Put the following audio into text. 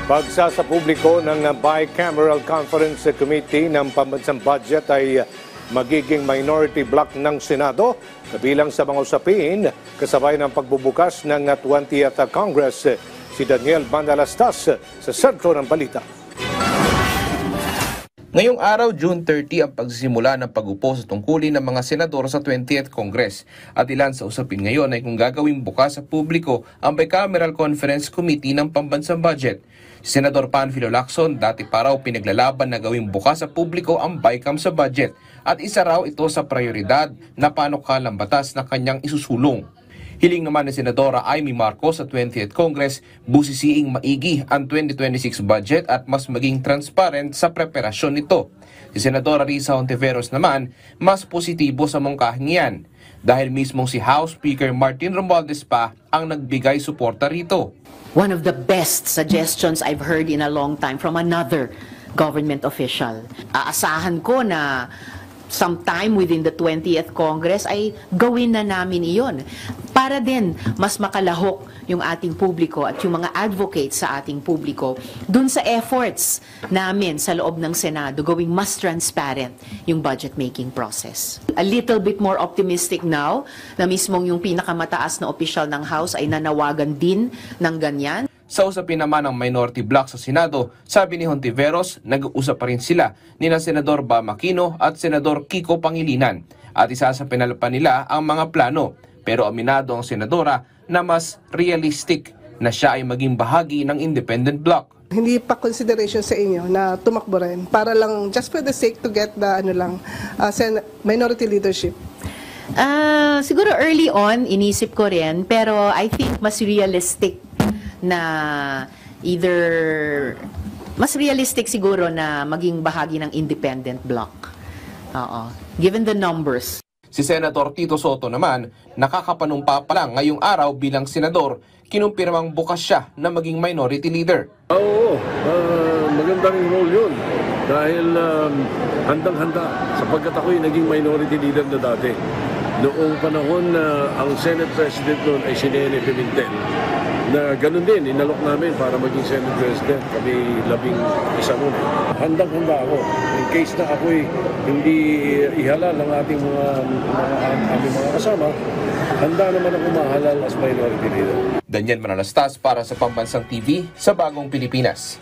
Pagsasapubliko ng Bicameral Conference Committee ng Pambansang Budget ay magiging minority block ng Senado. Kabilang sa mga usapin, kasabay ng pagbubukas ng 20th Congress, si Daniel Manalastas sa sentro ng balita. Ngayong araw, June 30, ang pagsisimula ng pag-upo sa tungkulin ng mga senador sa 20th Congress. At ilan sa usapin ngayon ay kung gagawing bukas sa publiko ang Bicameral Conference Committee ng Pambansang Budget. Si Senador Panfilo Lacson dati pa raw pinaglalaban na gawing bukas sa publiko ang BICAM sa budget at isa raw ito sa prioridad na panukalang batas na kanyang isusulong. Hiling naman ni Senadora Amy Marcos sa 20th Congress, busisiing maigi ang 2026 budget at mas maging transparent sa preparasyon nito. Si Senadora Risa Hontiveros naman, mas positibo sa mungkahing yan dahil mismong si House Speaker Martin Romualdez pa ang nagbigay suporta rito. One of the best suggestions I've heard in a long time from another government official. Aasahan ko na sometime within the 20th Congress ay gawin na namin iyon para din mas makalahok yung ating publiko at yung mga advocates sa ating publiko dun sa efforts namin sa loob ng Senado gawing mas transparent yung budget making process. A little bit more optimistic now na mismong yung pinakamataas na opisyal ng House ay nanawagan din ng ganyan. Sa usapin naman ng minority block sa Senado, sabi ni Hontiveros, nag-uusap pa rin sila ni Senador Bam Aquino at Senador Kiko Pangilinan at isasapinal pa nila ang mga plano. Pero aminado ang senadora na mas realistic na siya ay maging bahagi ng independent block. Hindi pa consideration sa inyo na tumakbo rin para lang just for the sake to get the minority leadership. Siguro early on inisip ko rin pero I think mas realistic na mas realistic siguro na maging bahagi ng independent block. Given the numbers. Si Senator Tito Soto naman, nakakapanumpa pa lang ngayong araw bilang senador, kinumpirmang bukas siya na maging minority leader. Oo, magandang role yun dahil handang-handa sapagkat ako'y naging minority leader na dati. Noong panahon na ang Senate President noon ay si Nene Pimentel, na ganun din, inalok namin para maging Senate President. Kami 11 noon. Handang-handa ako. In case na ako'y hindi ihalal ng ating mga kasama, handa naman ako mahalal as minority leader. Daniel Manalastas para sa Pambansang TV sa Bagong Pilipinas.